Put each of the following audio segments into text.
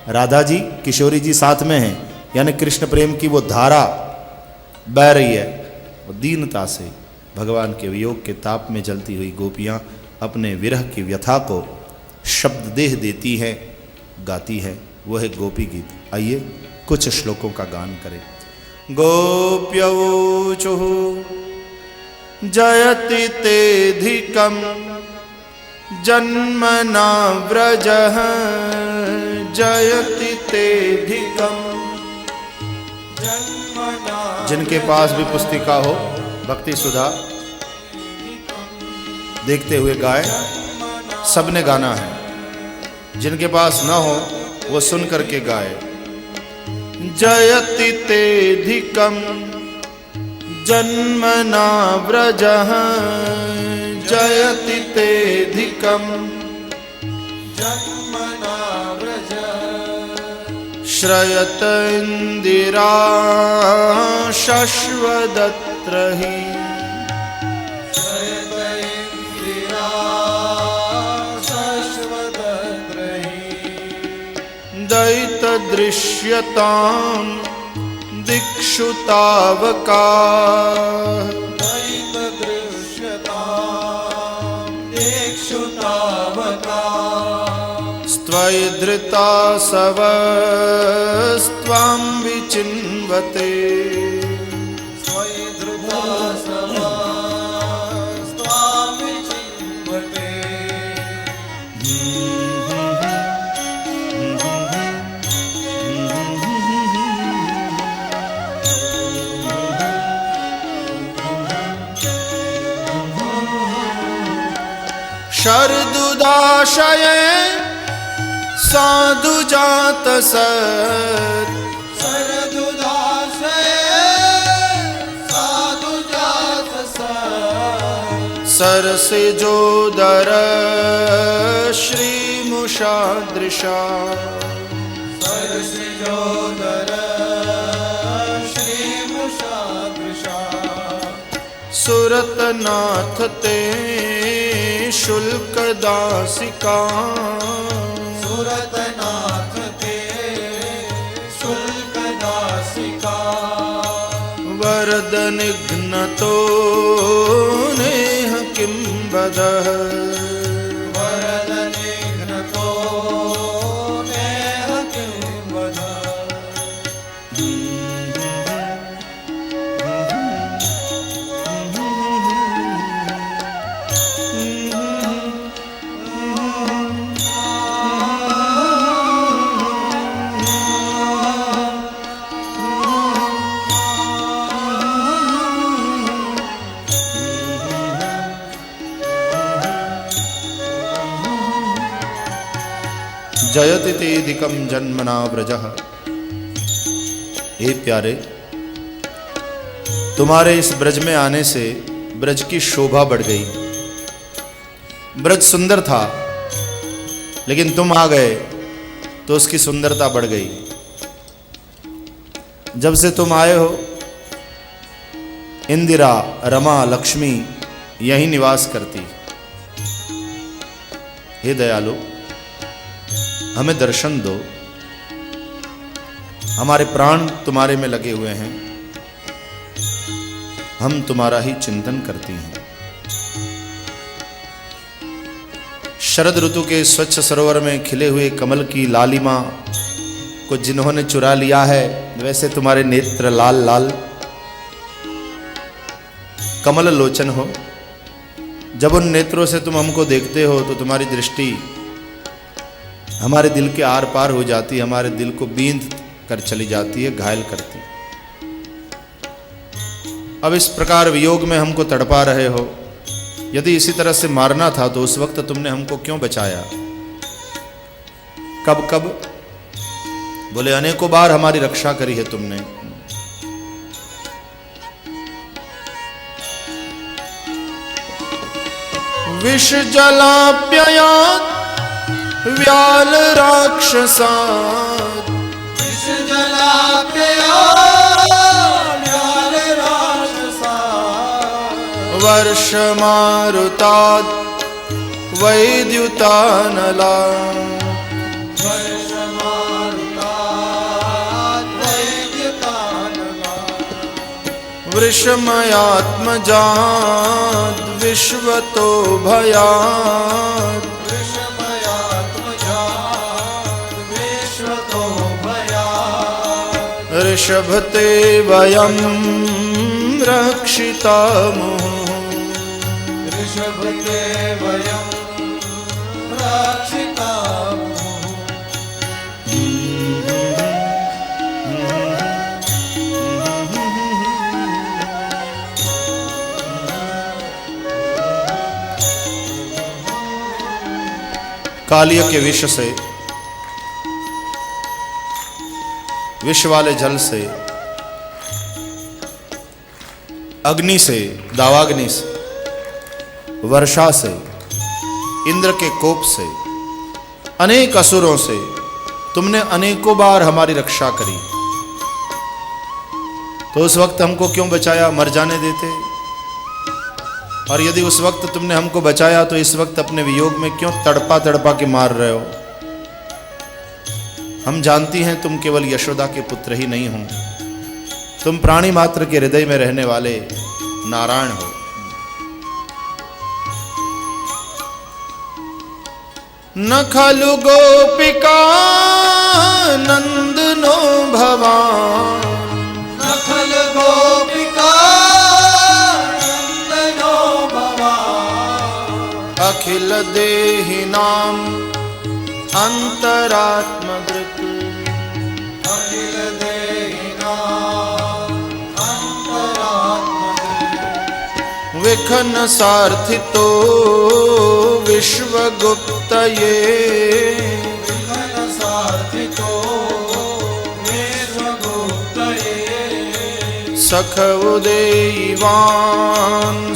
राधा जी किशोरी जी साथ में हैं, यानी कृष्ण प्रेम की वो धारा बह रही है। वो दीनता से भगवान के वियोग के ताप में जलती हुई गोपियां अपने विरह की व्यथा को शब्द देह देती हैं, गाती है। वो है गोपी गीत। आइए कुछ श्लोकों का गान करें। गोप्यवोचुः जयति तेधिकं जन्मना व्रजः जयति तेधिकं जन्मना। जिनके पास भी पुस्तिका हो भक्ति सुधा देखते हुए गाए, सबने गाना है। जिनके पास न हो वो सुन करके गाए। जयति तेधिकं जन्मना व्रजः जयति तेधिकं जन्मना व्रजः श्रयत इंदिरा शश्वदत्र हि दयित दृश्यतां दिक्षु तावका दयित दृश्यतां दिक्षु तावका स्त्वयि धृता सवस्त्वां विचिन्वते स्त्वयि धृता सवस्त्वां विचिन्वते। शरदुदाशये साधु जात सत् शरदुदाशये साधु जात सत् सरसिजोदर श्रीमुषादृशा सरसिजोदर श्रीमुषादृशा सुरतनाथ ते शुल्क दासिका सुरतनाथ ते शुल्क दासिका वरद निघ्नतो नेह किं वदः वरद निघ्नतो नेह किं वदः। जयति तेधिकं जन्मना व्रजः। हे प्यारे, तुम्हारे इस ब्रज में आने से ब्रज की शोभा बढ़ गई। ब्रज सुंदर था, लेकिन तुम आ गए तो उसकी सुंदरता बढ़ गई। जब से तुम आए हो, इंदिरा, रमा, लक्ष्मी यहीं निवास करती। हे दयालु, हमें दर्शन दो। हमारे प्राण तुम्हारे में लगे हुए हैं, हम तुम्हारा ही चिंतन करती हैं। शरद ऋतु के स्वच्छ सरोवर में खिले हुए कमल की लालिमा को जिन्होंने चुरा लिया है, वैसे तुम्हारे नेत्र लाल लाल कमल लोचन हो। जब उन नेत्रों से तुम हमको देखते हो तो तुम्हारी दृष्टि हमारे दिल के आर पार हो जाती है, हमारे दिल को बींध कर चली जाती है, घायल करती। अब इस प्रकार वियोग में हमको तड़पा रहे हो। यदि इसी तरह से मारना था तो उस वक्त तुमने हमको क्यों बचाया? कब कब? बोले अनेकों बार हमारी रक्षा करी है तुमने। विष जलाप्ययात् व्याल राक्षसात् विष जलाप्ययात् व्याल राक्षसात् वर्ष मारुतात् वैद्युतानलात् वर्ष मारुतात् वृषमयात्मजाद् विश्वतो भयात् ऋषभते वयं रक्षितामः ऋषभते वयं रक्षितामः। कालिय के विष से, विष वाले जल से, अग्नि से, दावाग्नि से, वर्षा से, इंद्र के कोप से, अनेक असुरों से तुमने अनेकों बार हमारी रक्षा करी। तो उस वक्त हमको क्यों बचाया? मर जाने देते। और यदि उस वक्त तुमने हमको बचाया तो इस वक्त अपने वियोग में क्यों तड़पा तड़पा के मार रहे हो? हम जानती हैं तुम केवल यशोदा के पुत्र ही नहीं हो, तुम प्राणी मात्र के हृदय में रहने वाले नारायण हो। न खलु गोपिका नंदनो भवान न खलु गोपिका नंदनो भवान अखिल देहिनां अंतरात्मदृक् अखिल देहिनां अंतरात्मदृक् विखन सार्थितो विश्वगुप्तये विघ्न सार्थितो विश्वगुप्तये सखउदेवान्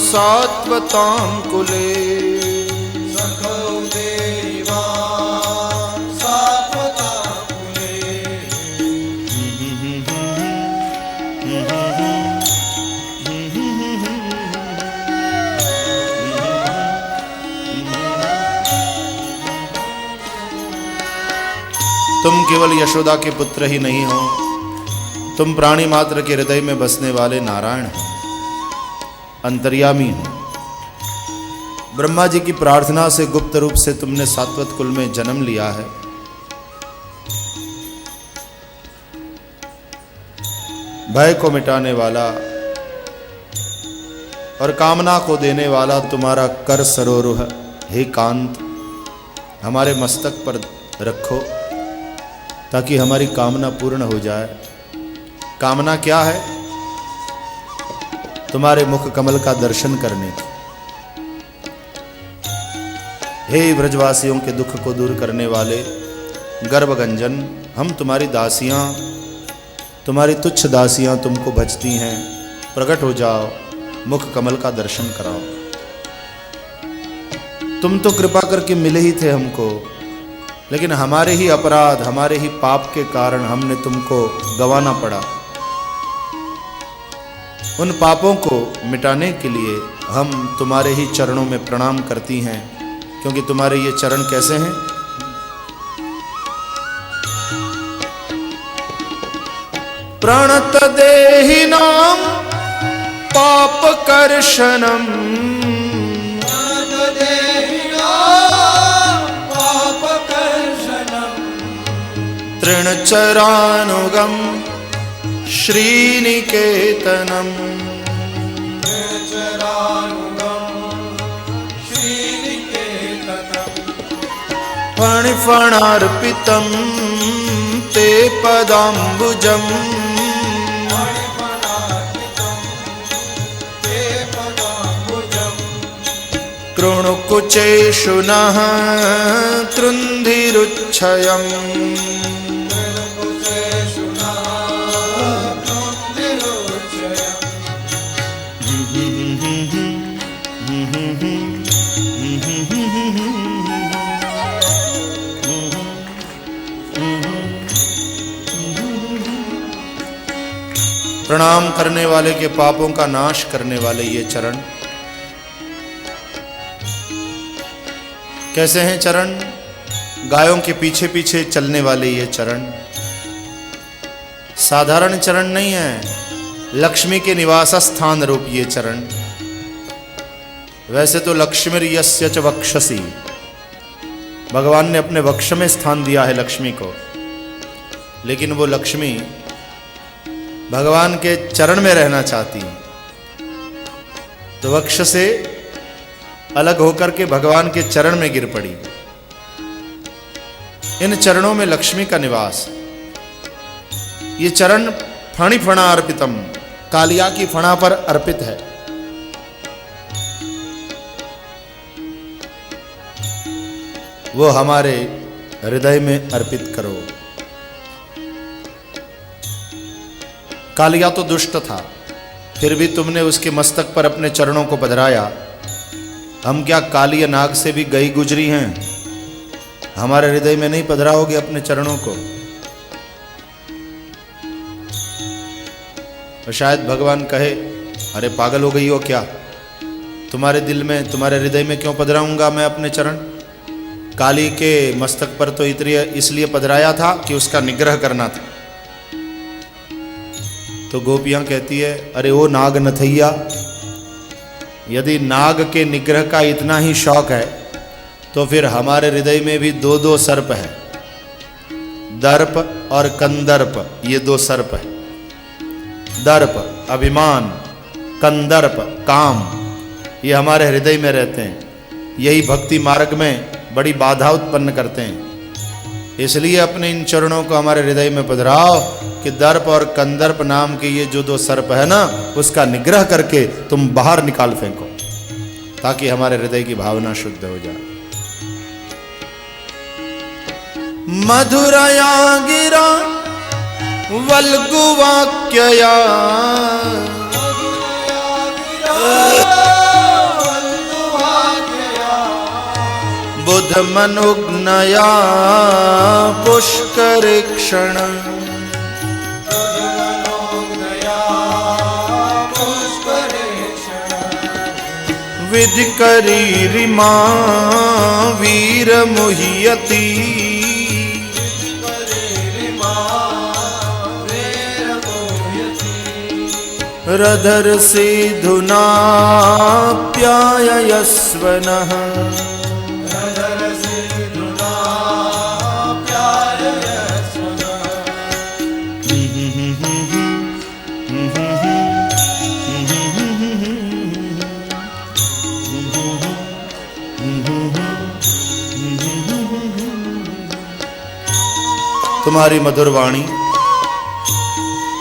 सात्वतां कुले सखौ देवान् सात्वतां कुले। तुम केवल यशोदा के पुत्र ही नहीं हो, तुम प्राणी मात्र के हृदय में बसने वाले नारायण हो, अंतर्यामी हो। ब्रह्मा जी की प्रार्थना से गुप्त रूप से तुमने सात्वत कुल में जन्म लिया है। भय को मिटाने वाला और कामना को देने वाला तुम्हारा कर सरोरुह हे कांत हमारे मस्तक पर रखो ताकि हमारी कामना पूर्ण हो जाए। कामना क्या है? तुम्हारे मुख कमल का दर्शन करने की। हे ब्रजवासियों के दुख को दूर करने वाले गर्भगंजन, हम तुम्हारी दासियां, तुम्हारी तुच्छ दासियां तुमको भजती हैं, प्रकट हो जाओ, मुख कमल का दर्शन कराओ। तुम तो कृपा करके मिले ही थे हमको, लेकिन हमारे ही अपराध, हमारे ही पाप के कारण हमने तुमको गंवाना पड़ा। उन पापों को मिटाने के लिए हम तुम्हारे ही चरणों में प्रणाम करती हैं, क्योंकि तुम्हारे ये चरण कैसे हैं? प्रणत देहिनां पाप कर्षणम तृणचरानुगम श्रीनिकेतनम फणिफणार्पितं ते पदाम्बुजं कृणुकुचेषु नः कृन्धिरुच्छयम् प्रणाम करने वाले के पापों का नाश करने वाले ये चरण कैसे हैं? चरण गायों के पीछे पीछे चलने वाले ये चरण साधारण चरण नहीं है, लक्ष्मी के निवास स्थान रूप ये चरण। वैसे तो लक्ष्मीर यस्य च वक्षसि, भगवान ने अपने वक्ष में स्थान दिया है लक्ष्मी को, लेकिन वो लक्ष्मी भगवान के चरण में रहना चाहती है, तो वक्ष से अलग होकर के भगवान के चरण में गिर पड़ी। इन चरणों में लक्ष्मी का निवास। ये चरण फणि फणा अर्पितम, कालिया की फणा पर अर्पित है। वो हमारे हृदय में अर्पित करो। कालिया तो दुष्ट था, फिर भी तुमने उसके मस्तक पर अपने चरणों को पधराया। हम क्या कालिया नाग से भी गई गुजरी हैं? हमारे हृदय में नहीं पधराओगे अपने चरणों को? और शायद भगवान कहे, अरे पागल हो गई हो क्या? तुम्हारे दिल में, तुम्हारे हृदय में क्यों पधराऊंगा मैं अपने चरण? काली के मस्तक पर तो इसलिए पधराया था कि उसका निग्रह करना था। तो गोपियां कहती है, अरे ओ नाग नथैया, यदि नाग के निग्रह का इतना ही शौक है तो फिर हमारे हृदय में भी दो दो सर्प है, दर्प और कंदर्प। ये दो सर्प है। दर्प अभिमान, कंदर्प काम, ये हमारे हृदय में रहते हैं। यही भक्ति मार्ग में बड़ी बाधा उत्पन्न करते हैं। इसलिए अपने इन चरणों को हमारे हृदय में पधराओ कि दर्प और कंदर्प नाम के ये जो दो सर्प है ना, उसका निग्रह करके तुम बाहर निकाल फेंको, ताकि हमारे हृदय की भावना शुद्ध हो जाए। मधुरया गिरा वल्गुवाक्यया बुध मनुग्नया पुष्करेक्षण विधि करी रिमा वीर मुह्यति रधर सिधुना प्याययस्वनः तुम्हारी मधुर वाणी,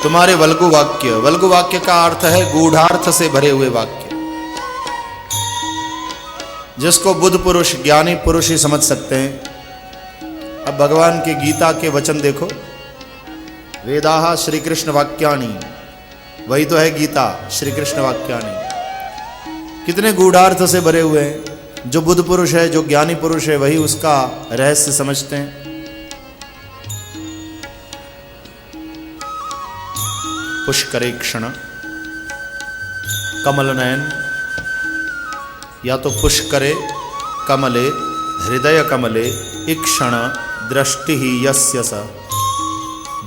तुम्हारे वल्गु वाक्य, वल्गु वाक्य का अर्थ है गूढ़ार्थ से भरे हुए वाक्य, जिसको बुद्ध पुरुष, ज्ञानी पुरुष ही समझ सकते हैं। अब भगवान के गीता के वचन देखो, वेदाः श्री कृष्ण वाक्यानि, वही तो है गीता, श्री कृष्ण वाक्यानि। कितने गूढ़ार्थ से भरे हुए हैं। जो बुद्ध पुरुष है, जो ज्ञानी पुरुष है, वही उसका रहस्य समझते हैं। पुष्करेक्षण, कमल नयन, या तो पुष्करे कमले हृदय कमले इक्षण दृष्टि ही यस्य स,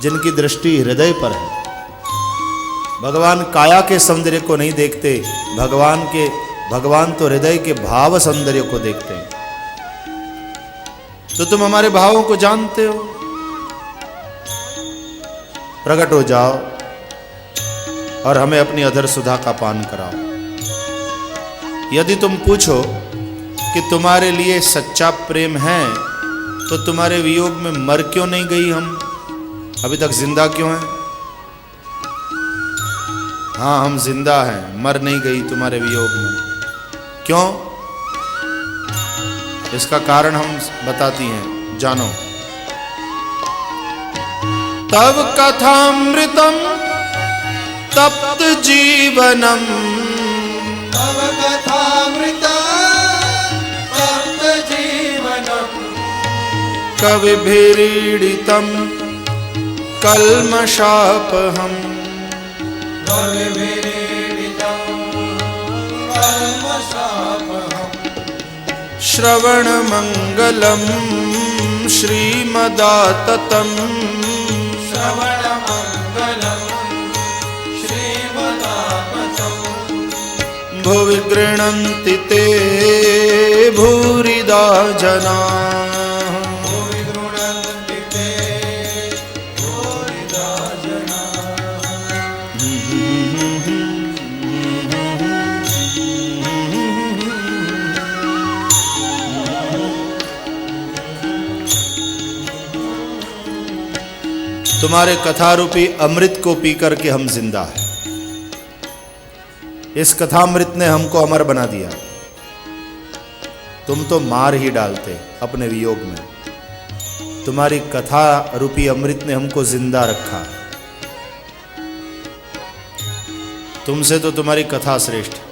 जिनकी दृष्टि हृदय पर है। भगवान काया के सौंदर्य को नहीं देखते, भगवान तो हृदय के भाव सौंदर्य को देखते हैं। तो तुम हमारे भावों को जानते हो, प्रकट हो जाओ और हमें अपनी अधर सुधा का पान कराओ। यदि तुम पूछो कि तुम्हारे लिए सच्चा प्रेम है, तो तुम्हारे वियोग में मर क्यों नहीं गई हम, अभी तक जिंदा क्यों हैं? हाँ, हम जिंदा हैं, मर नहीं गई तुम्हारे वियोग में। क्यों? इसका कारण हम बताती हैं, जानो। तव कथामृतम तप्त जीवनम, तव कथामृतम तप्त जीवनम, कविभिरीडितम कल्मषापहम, कविभिरीडितम कल्मषापहम, श्रवणमंगलम श्रीमदाततम, श्रवणमंगलम श्रीमदाततम, भुवि गृह्णन्ति ते भूरिदा जना। भुवि गृह्णन्ति ते भूरिदा जनाः। तुम्हारे कथारूपी अमृत को पी करके हम जिंदा हैं। इस कथामृत ने हमको अमर बना दिया। तुम तो मार ही डालते अपने वियोग में। तुम्हारी कथा रूपी अमृत ने हमको जिंदा रखा। तुमसे तो तुम्हारी कथा श्रेष्ठ।